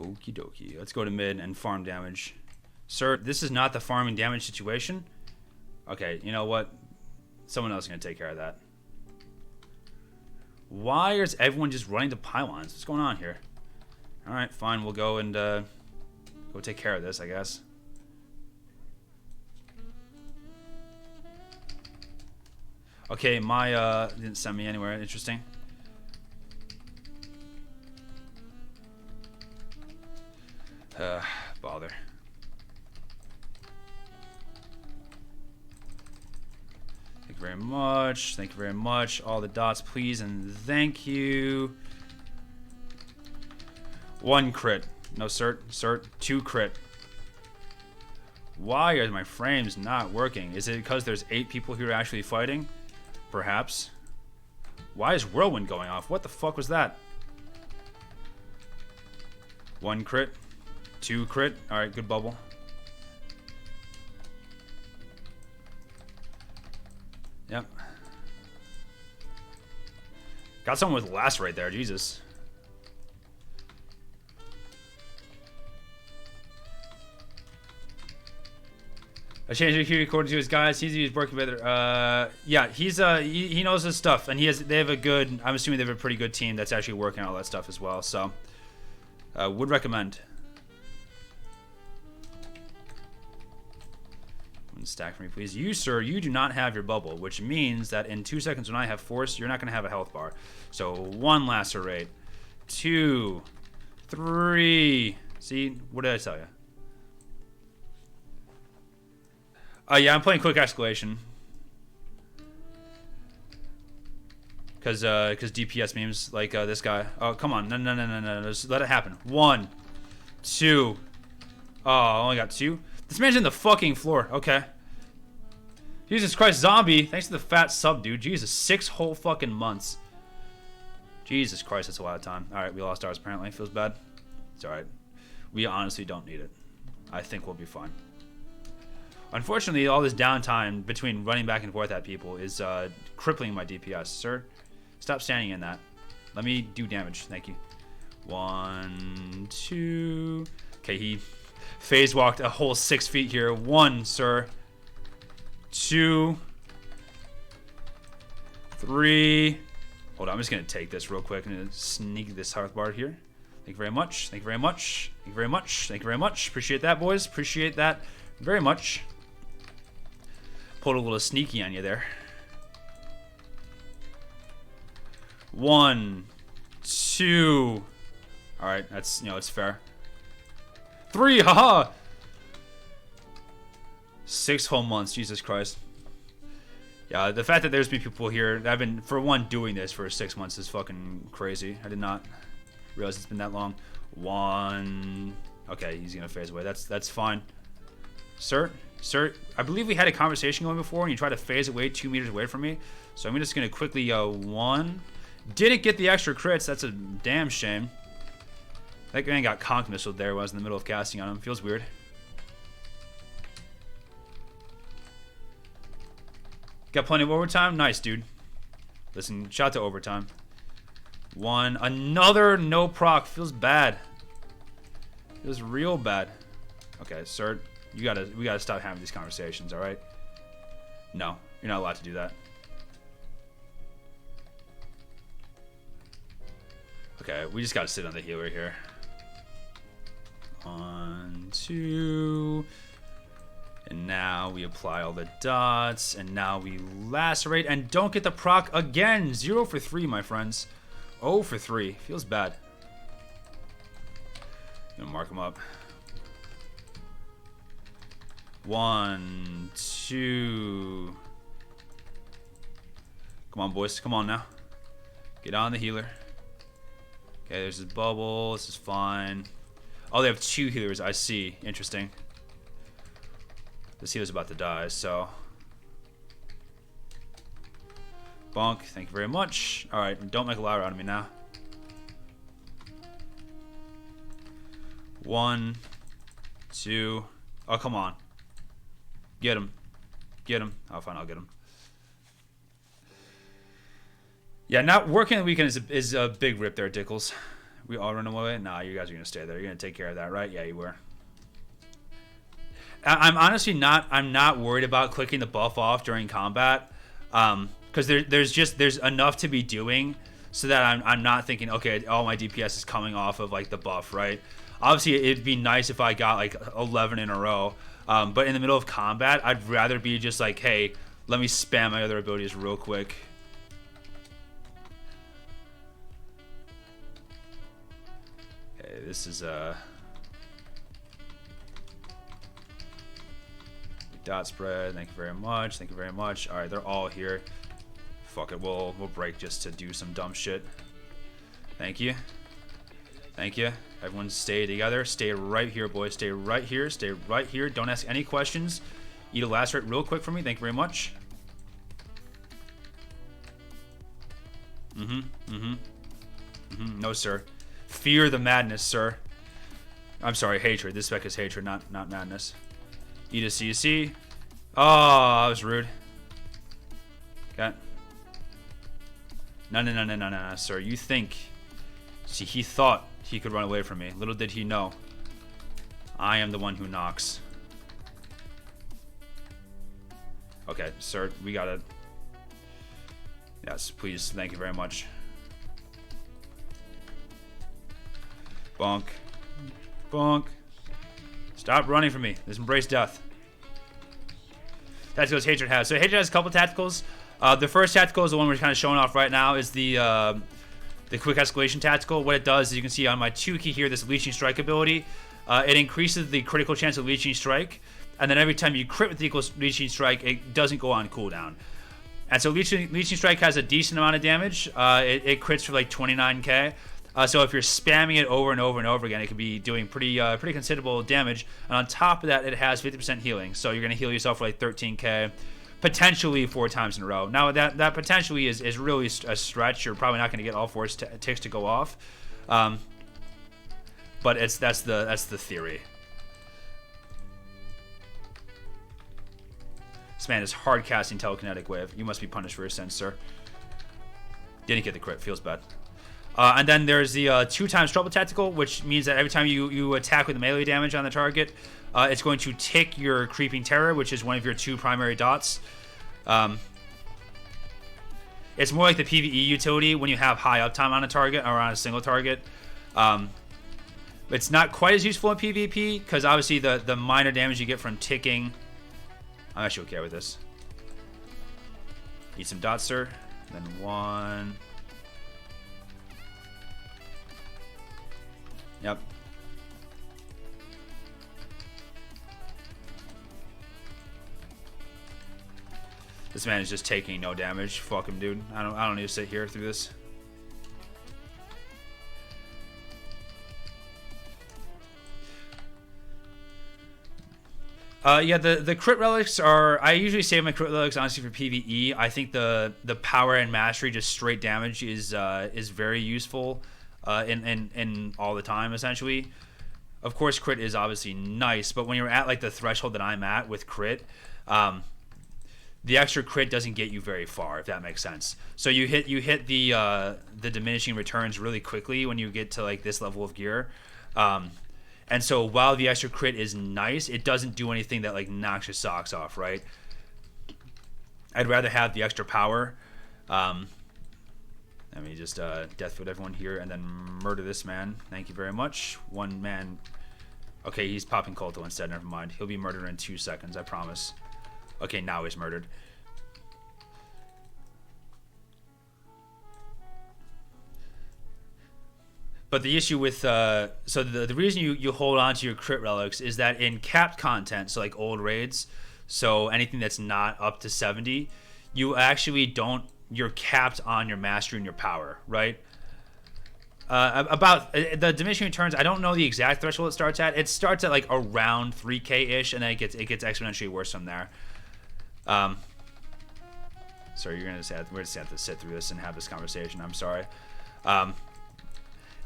Okie dokie. Let's go to mid and farm damage. Sir, this is not the farming damage situation. Okay, you know what? Someone else is going to take care of that. Why is everyone just running to pylons? What's going on here? Alright, fine. We'll go and go take care of this, I guess. Okay, my didn't send me anywhere. Interesting. Bother. Thank you very much. Thank you very much. All the dots, please, and thank you. 1 crit. No, cert. 2 crit. Why are my frames not working? Is it because there's 8 people who are actually fighting? Perhaps. Why is Whirlwind going off? What the fuck was that? 1 crit. 2 crit. Alright, good bubble. Yep. Got someone with lacerate there, Jesus. I changed the queue according to his guys. He's working with yeah, he knows his stuff, and they have a good, I'm assuming they have a pretty good team that's actually working on all that stuff as well, so would recommend. One stack for me, please. You, sir, you do not have your bubble, which means that in 2 seconds when I have force, you're not going to have a health bar. So 1 lacerate, 2, 3. See, what did I tell you? Yeah, I'm playing quick escalation. Cause DPS memes like this guy. Oh, come on, no, just let it happen. 1, 2. Oh, I only got 2. This man's in the fucking floor. Okay. Jesus Christ, zombie. Thanks to the fat sub, dude. Jesus, 6 whole fucking months. Jesus Christ, that's a lot of time. All right, we lost ours apparently. Feels bad. It's all right. We honestly don't need it. I think we'll be fine. Unfortunately, all this downtime between running back and forth at people is crippling my DPS. Sir, stop standing in that. Let me do damage. Thank you. 1, 2. Okay, he phase walked a whole 6 feet here. 1, sir. 2. 3. Hold on, I'm just going to take this real quick. I'm going to sneak this hearth bar here. Thank you very much. Thank you very much. Thank you very much. Thank you very much. Appreciate that, boys. Appreciate that very much. Pulled a little sneaky on you there. 1, 2. All right, that's, it's fair. 3, haha. 6 whole months, Jesus Christ. Yeah, the fact that there's been people here that have been, for one, doing this for 6 months is fucking crazy. I did not realize it's been that long. 1. Okay, he's gonna phase away. That's fine. Sir, I believe we had a conversation going before, and you tried to phase away 2 meters away from me. So I'm just gonna quickly 1. Didn't get the extra crits. That's a damn shame. That man got conk missiled there. Was in the middle of casting on him. Feels weird. Got plenty of overtime. Nice, dude. Listen, shout out to overtime. 1. Another no proc. Feels bad. Feels real bad. Okay, sir. We gotta stop having these conversations, alright? No, you're not allowed to do that. Okay, we just gotta sit on the healer here. 1, 2. And now we apply all the dots. And now we lacerate and don't get the proc again. 0 for 3, my friends. 0 for 3. Feels bad. I'm gonna mark him up. 1, 2. Come on, boys. Come on now. Get on the healer. Okay, there's his bubble. This is fine. Oh, they have 2 healers. I see. Interesting. This healer's about to die, so. Bonk. Thank you very much. Alright, don't make a liar out of me now. 1, 2. Oh, come on. Get him. Get him. Oh, fine, I'll get him. Yeah, not working the weekend is a big rip there, Dickles. We all run away? Nah, you guys are gonna stay there. You're gonna take care of that, right? Yeah, you were. I'm honestly not. I'm not worried about clicking the buff off during combat, because there's enough to be doing, so that I'm not thinking, okay, all my DPS is coming off of like the buff, right? Obviously, it'd be nice if I got like 11 in a row, but in the middle of combat, I'd rather be just like, hey, let me spam my other abilities real quick. Okay, this is dot spread. Thank you very much. Thank you very much. All right, they're all here. Fuck it, we'll break just to do some dumb shit. Thank you. Thank you. Everyone stay together. Stay right here, boys. Stay right here. Stay right here. Don't ask any questions. Eat a lacerate real quick for me. Thank you very much. No, sir. Fear the madness, sir. I'm sorry, hatred. This spec is hatred, not madness. Eat a CC. Oh, that was rude. Okay. No, sir. You think... See, he thought he could run away from me. Little did he know. I am the one who knocks. Okay, sir. We gotta... Yes, please. Thank you very much. Bonk. Bonk. Stop running from me. Just embrace death. Tacticals Hatred has. So Hatred has a couple tacticals. The first tactical is the one we're kind of showing off right now. Is the quick escalation tactical. What it does is you can see on my 2 key here, this Leeching Strike ability. It increases the critical chance of Leeching Strike, and then every time you crit with the equals Leeching Strike, it doesn't go on cooldown. And so Leeching Strike has a decent amount of damage. It crits for like 29k. So if you're spamming it over and over and over again, it could be doing pretty considerable damage. And on top of that, it has 50% healing. So you're going to heal yourself for like 13k, potentially 4 times in a row. Now that potentially is really a stretch. You're probably not going to get all 4 ticks to go off. But that's the theory. This man is hard casting telekinetic wave. You must be punished for your sins, sir. Didn't get the crit. Feels bad. And then there's the 2 times trouble tactical, which means that every time you attack with melee damage on the target, it's going to tick your creeping terror, which is one of your 2 primary dots. It's more like the PvE utility when you have high uptime on a target or on a single target. It's not quite as useful in PvP because obviously the minor damage you get from ticking. I'm actually okay with this. Eat some dots, sir. Then 1. Yep. This man is just taking no damage. Fuck him, dude. I don't need to sit here through this. Yeah, the crit relics are... I usually save my crit relics, honestly, for PvE. I think the power and mastery, just straight damage, is very useful in all the time, essentially. Of course, crit is obviously nice, but when you're at, like, the threshold that I'm at with crit, the extra crit doesn't get you very far, if that makes sense. So you hit the diminishing returns really quickly when you get to, like, this level of gear. And so while the extra crit is nice, it doesn't do anything that like knocks your socks off, right? I'd rather have the extra power. Let me just death foot everyone here and then murder this man. Thank you very much. One man. Okay, he's popping Colto instead. Never mind. He'll be murdered in 2 seconds, I promise. Okay, now he's murdered. But the issue with, so the reason you hold on to your crit relics is that in capped content, so like old raids, so anything that's not up to 70, you actually don't, you're capped on your mastery and your power, right? About the diminishing returns, I don't know the exact threshold it starts at. It starts at like around 3k-ish, and then it gets exponentially worse from there. Sorry, we're just have to sit through this and have this conversation. I'm sorry.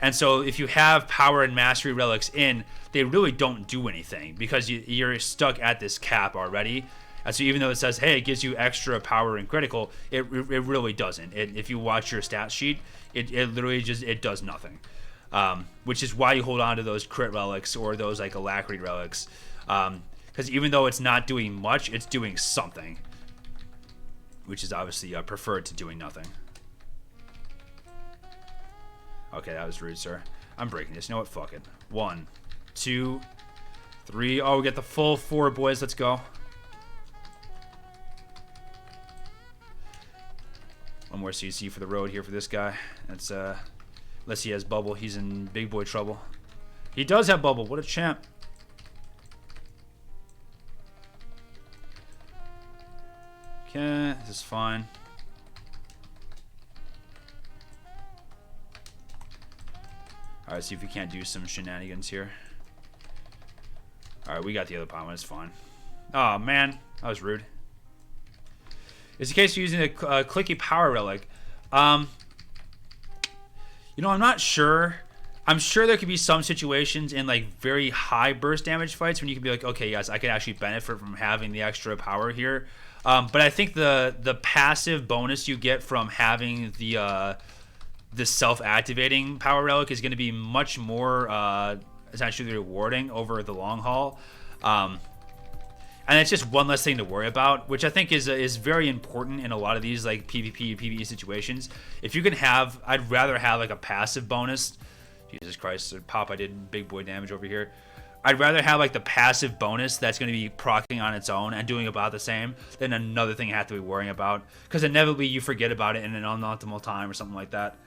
And so if you have power and mastery relics in, they really don't do anything because you're stuck at this cap already. And so even though it says, hey, it gives you extra power and critical, it really doesn't. If you watch your stat sheet, it literally just, it does nothing. which is why you hold on to those crit relics or those like alacrity relics, because even though it's not doing much, it's doing something, which is obviously preferred to doing nothing. Okay, that was rude, sir. I'm breaking this. You know what? Fuck it. 1, 2, 3. Oh, we get the full 4, boys. Let's go. One more CC for the road here for this guy. That's unless he has bubble, he's in big boy trouble. He does have bubble. What a champ. Okay, this is fine. Alright, see if we can't do some shenanigans here. Alright, we got the other Pylon. It's fine. Oh, man. That was rude. It's the case of using a clicky power relic. You know, I'm not sure. I'm sure there could be some situations in like very high burst damage fights when you can be like, okay, yes, I could actually benefit from having the extra power here. But I think the passive bonus you get from having the self-activating power relic is going to be much more essentially rewarding over the long haul. And it's just one less thing to worry about, which I think is very important in a lot of these like PvP, PvE situations. If you can have, I'd rather have like a passive bonus. Jesus Christ, Pop, I did big boy damage over here. I'd rather have like the passive bonus that's going to be proccing on its own and doing about the same than another thing I have to be worrying about. Because inevitably you forget about it in an unoptimal time or something like that.